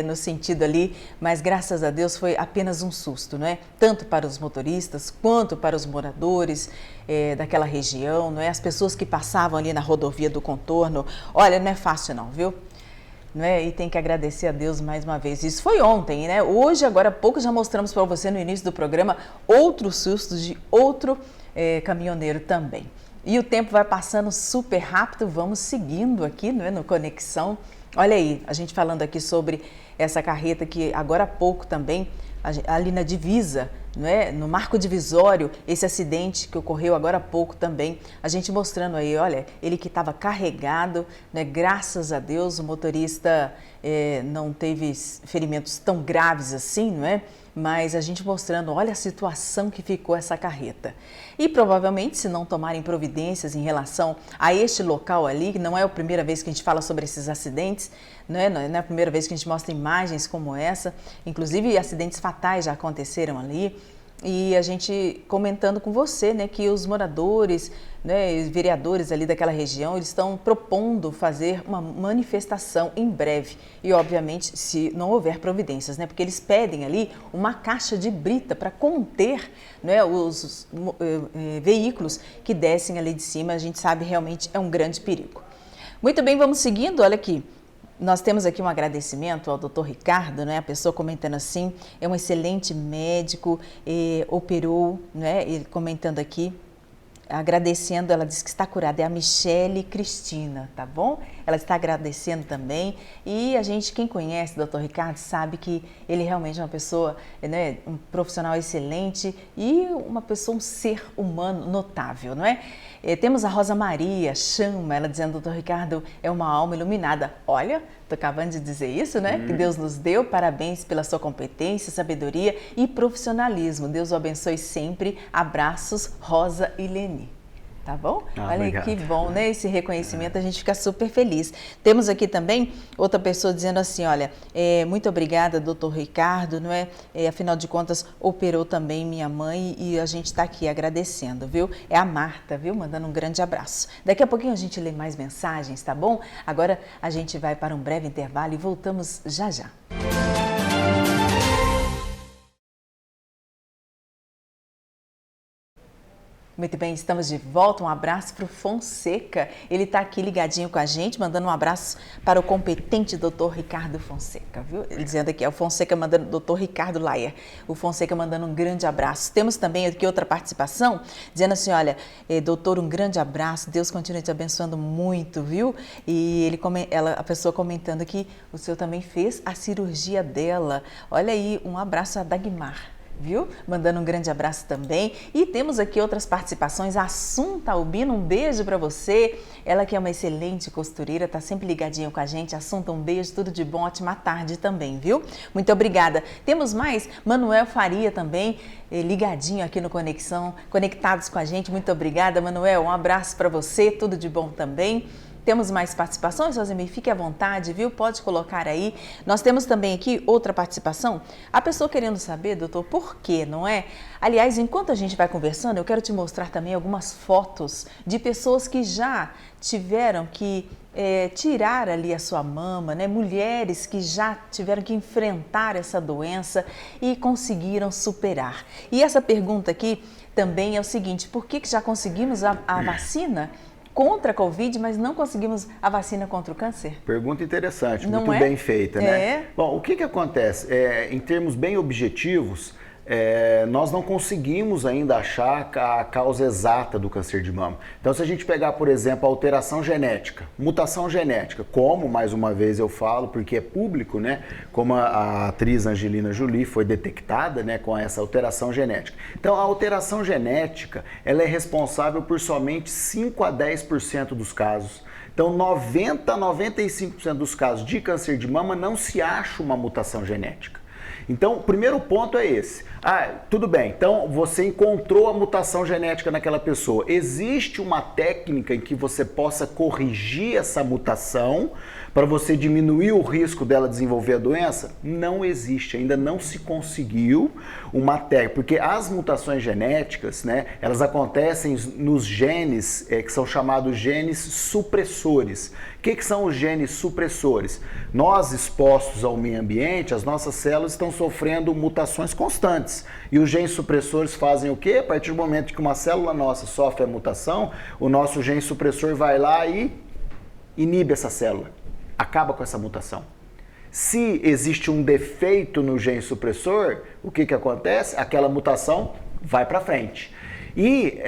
No sentido ali, mas graças a Deus foi apenas um susto, não é? Tanto para os motoristas quanto para os moradores daquela região, não é? As pessoas que passavam ali na rodovia do Contorno. Olha, não é fácil não, viu? Não é? E tem que agradecer a Deus mais uma vez. Isso foi ontem, né? Hoje, agora há pouco, já mostramos para você no início do programa outros sustos de outro caminhoneiro também. E o tempo vai passando super rápido, vamos seguindo aqui, não é? No Conexão. Olha aí, a gente falando aqui sobre essa carreta que agora há pouco também ali na divisa, não é? No marco divisório, esse acidente que ocorreu agora há pouco também, a gente mostrando aí, olha, ele que estava carregado, né? Graças a Deus o motorista não teve ferimentos tão graves assim, não é? Mas a gente mostrando, olha a situação que ficou essa carreta. E provavelmente, se não tomarem providências em relação a este local ali, que não é a primeira vez que a gente fala sobre esses acidentes, não é a primeira vez que a gente mostra imagens como essa, inclusive acidentes fatais já aconteceram ali. E a gente comentando com você, né, que os moradores, né, os vereadores ali daquela região, eles estão propondo fazer uma manifestação em breve. E, obviamente, se não houver providências, né, porque eles pedem ali uma caixa de brita para conter, né, os veículos que descem ali de cima. A gente sabe realmente é um grande perigo. Muito bem, vamos seguindo, olha aqui. Nós temos aqui um agradecimento ao Dr. Ricardo, né? A pessoa comentando assim, é um excelente médico, operou, né? Ele comentando aqui, agradecendo, ela disse que está curada, é a Michele Cristina, tá bom? Ela está agradecendo também e a gente, quem conhece o Dr. Ricardo, sabe que ele realmente é uma pessoa, né? Um profissional excelente e uma pessoa, um ser humano notável, não é? Temos a Rosa Maria Chama, ela dizendo, doutor Ricardo, é uma alma iluminada. Olha, estou acabando de dizer isso, né? Que Deus nos deu, parabéns pela sua competência, sabedoria e profissionalismo. Deus o abençoe sempre. Abraços, Rosa e Leni. Tá bom? Olha, obrigado. Que bom, né? Esse reconhecimento, a gente fica super feliz. Temos aqui também outra pessoa dizendo assim, olha, muito obrigada, doutor Ricardo, não é? Afinal de contas, operou também minha mãe e a gente está aqui agradecendo, viu? É a Marta, viu? Mandando um grande abraço. Daqui a pouquinho a gente lê mais mensagens, tá bom? Agora a gente vai para um breve intervalo e voltamos já já. Muito bem, estamos de volta. Um abraço para o Fonseca. Ele está aqui ligadinho com a gente, mandando um abraço para o competente doutor Ricardo Fonseca, viu? Ele dizendo aqui, o Fonseca mandando, doutor Ricardo Laier, o Fonseca mandando um grande abraço. Temos também aqui outra participação, dizendo assim, olha, doutor, um grande abraço, Deus continue te abençoando muito, viu? E a pessoa comentando que o senhor também fez a cirurgia dela. Olha aí, um abraço a Dagmar. Viu? Mandando um grande abraço também. E temos aqui outras participações. A Assunta Albino, um beijo para você. Ela que é uma excelente costureira, tá sempre ligadinha com a gente. Assunta, um beijo, tudo de bom, ótima tarde também, viu? Muito obrigada. Temos mais, Manuel Faria também, ligadinho aqui no Conexão, conectados com a gente. Muito obrigada, Manuel. Um abraço para você, tudo de bom também. Temos mais participações, Rosemir? Fique à vontade, viu? Pode colocar aí. Nós temos também aqui outra participação. A pessoa querendo saber, doutor, por quê, não é? Aliás, enquanto a gente vai conversando, eu quero te mostrar também algumas fotos de pessoas que já tiveram que tirar ali a sua mama, né? Mulheres que já tiveram que enfrentar essa doença e conseguiram superar. E essa pergunta aqui também é o seguinte, por que já conseguimos a vacina contra a Covid, mas não conseguimos a vacina contra o câncer? Pergunta interessante, muito bem feita, né? Bom, o que acontece? Em termos bem objetivos, nós não conseguimos ainda achar a causa exata do câncer de mama. Então, se a gente pegar, por exemplo, a alteração genética, mutação genética, como, mais uma vez eu falo, porque é público, né? Como a atriz Angelina Jolie foi detectada, né, com essa alteração genética. Então, a alteração genética, ela é responsável por somente 5 a 10% dos casos. Então, 90 a 95% dos casos de câncer de mama não se acha uma mutação genética. Então, o primeiro ponto é esse. Tudo bem, então você encontrou a mutação genética naquela pessoa. Existe uma técnica em que você possa corrigir essa mutação para você diminuir o risco dela desenvolver a doença? Não existe, ainda não se conseguiu uma técnica, porque as mutações genéticas, né, elas acontecem nos genes que são chamados genes supressores. O que são os genes supressores? Nós, expostos ao meio ambiente, as nossas células estão sofrendo mutações constantes. E os genes supressores fazem o quê? A partir do momento que uma célula nossa sofre a mutação, o nosso gene supressor vai lá e inibe essa célula, acaba com essa mutação. Se existe um defeito no gene supressor, o que acontece? Aquela mutação vai para frente. E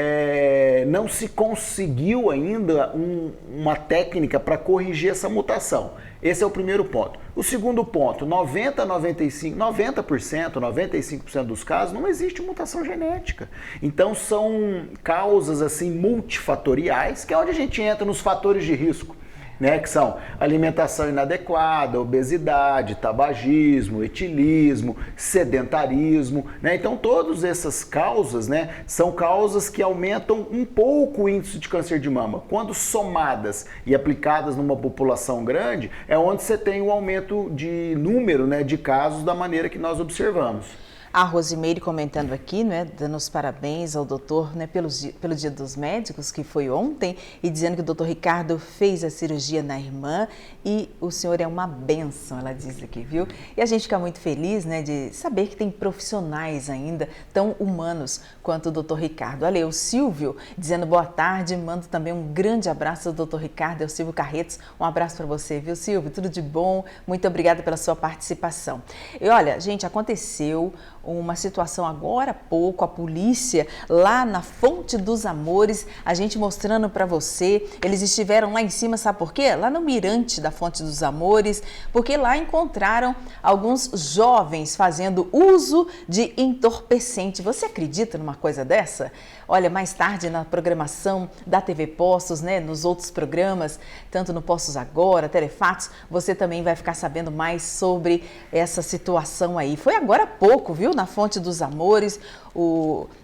não se conseguiu ainda uma técnica para corrigir essa mutação. Esse é o primeiro ponto. O segundo ponto, 95% dos casos não existe mutação genética. Então são causas assim multifatoriais, que é onde a gente entra nos fatores de risco. Né, que são alimentação inadequada, obesidade, tabagismo, etilismo, sedentarismo. Né? Então, todas essas causas, né, são causas que aumentam um pouco o índice de câncer de mama. Quando somadas e aplicadas numa população grande, é onde você tem um aumento de número, né, de casos da maneira que nós observamos. A Rosimeire comentando aqui, né, dando os parabéns ao doutor, né, pelo Dia dos Médicos, que foi ontem, e dizendo que o doutor Ricardo fez a cirurgia na irmã e o senhor é uma bênção, ela diz aqui, viu? E a gente fica muito feliz, né, de saber que tem profissionais ainda tão humanos quanto o doutor Ricardo. Olha, o Silvio dizendo boa tarde, mando também um grande abraço ao doutor Ricardo, é o Silvio Carretos, um abraço para você, viu, Silvio? Tudo de bom, muito obrigada pela sua participação. E olha, gente, aconteceu uma situação agora há pouco, a polícia lá na Fonte dos Amores, a gente mostrando para você, eles estiveram lá em cima, sabe por quê? Lá no mirante da Fonte dos Amores, porque lá encontraram alguns jovens fazendo uso de entorpecente. Você acredita numa coisa dessa? Olha, mais tarde na programação da TV Postos, né, nos outros programas, tanto no Postos Agora, Telefatos, você também vai ficar sabendo mais sobre essa situação aí. Foi agora há pouco, viu, na Fonte dos Amores,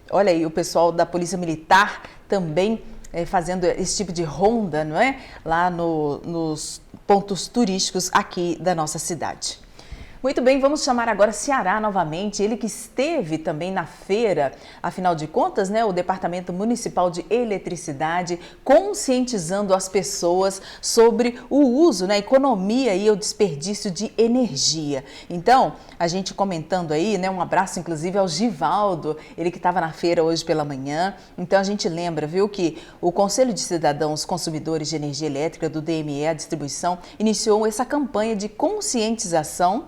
olha aí, o pessoal da Polícia Militar também fazendo esse tipo de ronda, não é? Lá nos pontos turísticos aqui da nossa cidade. Muito bem, vamos chamar agora Ceará novamente, ele que esteve também na feira, afinal de contas, né, o Departamento Municipal de Eletricidade conscientizando as pessoas sobre o uso, né, a economia e o desperdício de energia. Então, a gente comentando aí, né, um abraço inclusive ao Givaldo, ele que estava na feira hoje pela manhã. Então, a gente lembra, viu, que o Conselho de Cidadãos Consumidores de Energia Elétrica do DME, a distribuição, iniciou essa campanha de conscientização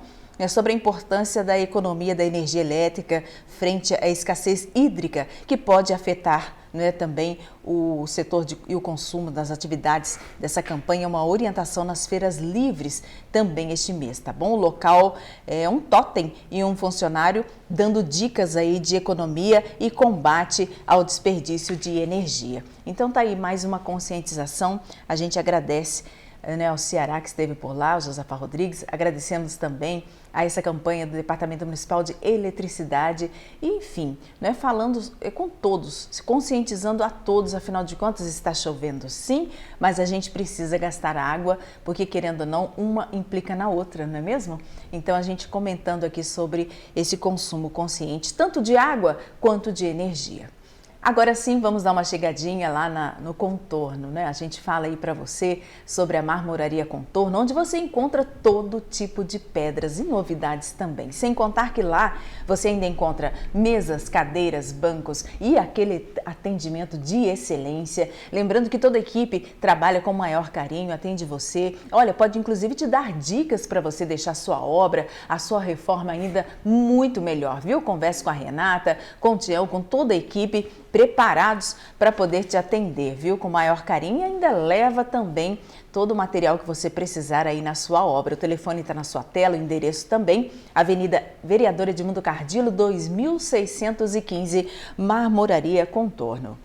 sobre a importância da economia da energia elétrica frente à escassez hídrica, que pode afetar, né, também o setor e o consumo das atividades dessa campanha. Uma orientação nas feiras livres também este mês, tá bom? O local é um totem e um funcionário dando dicas aí de economia e combate ao desperdício de energia. Então tá aí mais uma conscientização, a gente agradece, né, ao Ceará que esteve por lá, o Josafá Rodrigues, agradecemos também a essa campanha do Departamento Municipal de Eletricidade, e, enfim, né, falando com todos, se conscientizando a todos, afinal de contas está chovendo sim, mas a gente precisa gastar água, porque querendo ou não, uma implica na outra, não é mesmo? Então a gente comentando aqui sobre esse consumo consciente, tanto de água quanto de energia. Agora sim, vamos dar uma chegadinha lá no Contorno, né? A gente fala aí para você sobre a Marmoraria Contorno, onde você encontra todo tipo de pedras e novidades também. Sem contar que lá você ainda encontra mesas, cadeiras, bancos e aquele atendimento de excelência. Lembrando que toda a equipe trabalha com o maior carinho, atende você. Olha, pode inclusive te dar dicas para você deixar a sua obra, a sua reforma ainda muito melhor, viu? Converse com a Renata, com o Tião, com toda a equipe, preparados para poder te atender, viu? Com o maior carinho, e ainda leva também todo o material que você precisar aí na sua obra. O telefone está na sua tela, o endereço também, Avenida Vereador Edmundo Cardillo, 2615, Marmoraria Contorno.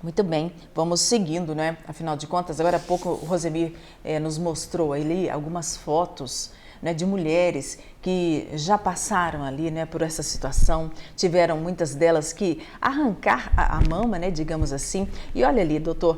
Muito bem, vamos seguindo, né? Afinal de contas, agora há pouco o Rosemir nos mostrou ali algumas fotos, né, de mulheres que já passaram ali, né, por essa situação, tiveram muitas delas que arrancar a mama, né, digamos assim. E olha ali, doutor,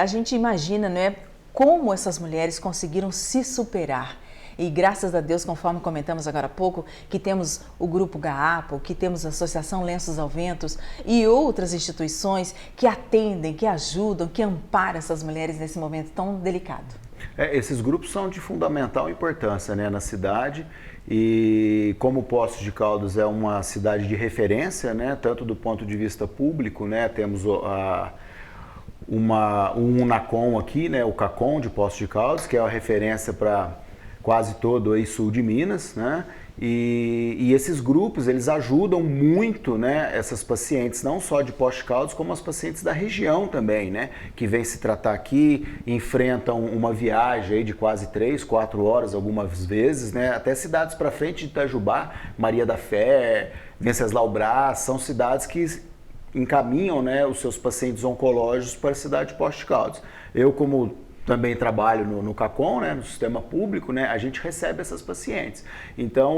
a gente imagina, né, como essas mulheres conseguiram se superar. E graças a Deus, conforme comentamos agora há pouco, que temos o Grupo GAAPO, que temos a Associação Lenços ao Vento e outras instituições que atendem, que ajudam, que amparam essas mulheres nesse momento tão delicado. Esses grupos são de fundamental importância, né, na cidade, e como Poços de Caldas é uma cidade de referência, né, tanto do ponto de vista público, né, temos um UNACOM aqui, né, o CACOM de Poços de Caldas, que é a referência para quase todo o sul de Minas, né, E esses grupos, eles ajudam muito, né, essas pacientes, não só de Poços de Caldas, como as pacientes da região também, né, que vêm se tratar aqui, enfrentam uma viagem aí de quase 3, 4 horas algumas vezes, né, até cidades para frente de Itajubá, Maria da Fé, Venceslau Braz, são cidades que encaminham, né, os seus pacientes oncológicos para a cidade de Poços de Caldas. Eu, como também trabalho no CACOM, né, no sistema público, né, a gente recebe essas pacientes. Então,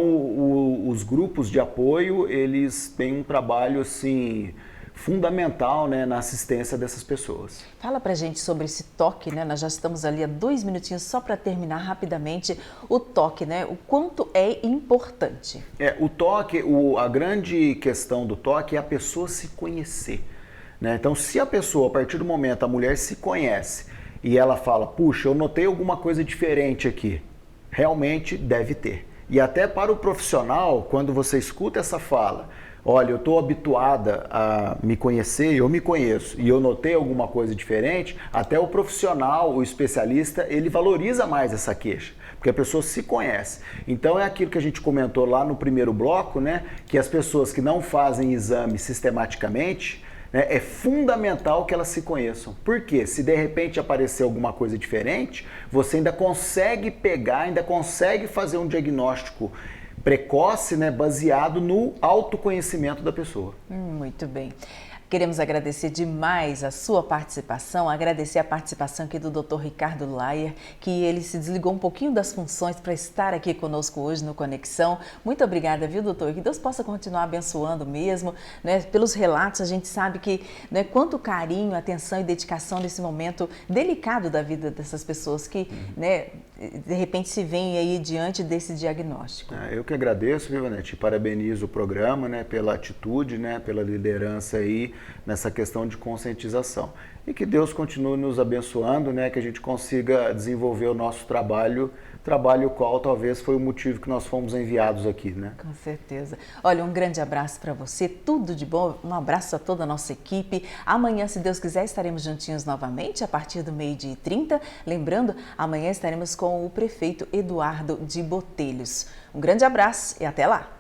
os grupos de apoio, eles têm um trabalho, assim, fundamental, né, na assistência dessas pessoas. Fala pra gente sobre esse toque, né? Nós já estamos ali há 2 minutinhos só para terminar rapidamente o toque, né? O quanto é importante. O toque, a grande questão do toque é a pessoa se conhecer, né? Então, se a pessoa, a partir do momento, a mulher se conhece, e ela fala, puxa, eu notei alguma coisa diferente aqui. Realmente deve ter. E até para o profissional, quando você escuta essa fala, olha, eu estou habituada a me conhecer, eu me conheço, e eu notei alguma coisa diferente, até o profissional, o especialista, ele valoriza mais essa queixa, porque a pessoa se conhece. Então é aquilo que a gente comentou lá no primeiro bloco, né, que as pessoas que não fazem exame sistematicamente, é fundamental que elas se conheçam. Por quê? Se de repente aparecer alguma coisa diferente, você ainda consegue pegar, ainda consegue fazer um diagnóstico precoce, né, baseado no autoconhecimento da pessoa. Muito bem. Queremos agradecer demais a sua participação, agradecer a participação aqui do Dr. Ricardo Layer, que ele se desligou um pouquinho das funções para estar aqui conosco hoje no Conexão. Muito obrigada, viu, doutor? Que Deus possa continuar abençoando mesmo, né? Pelos relatos, a gente sabe que, né, quanto carinho, atenção e dedicação nesse momento delicado da vida dessas pessoas que, né, de repente se veem aí diante desse diagnóstico. Eu que agradeço, viu, Vanete? Parabenizo o programa, né, pela atitude, né, pela liderança aí nessa questão de conscientização. E que Deus continue nos abençoando, né, que a gente consiga desenvolver o nosso trabalho qual talvez foi o motivo que nós fomos enviados aqui, né? Com certeza. Olha, um grande abraço para você, tudo de bom, um abraço a toda a nossa equipe. Amanhã, se Deus quiser, estaremos juntinhos novamente a partir do 12h30. Lembrando, amanhã estaremos com o prefeito Eduardo de Botelhos. Um grande abraço e até lá!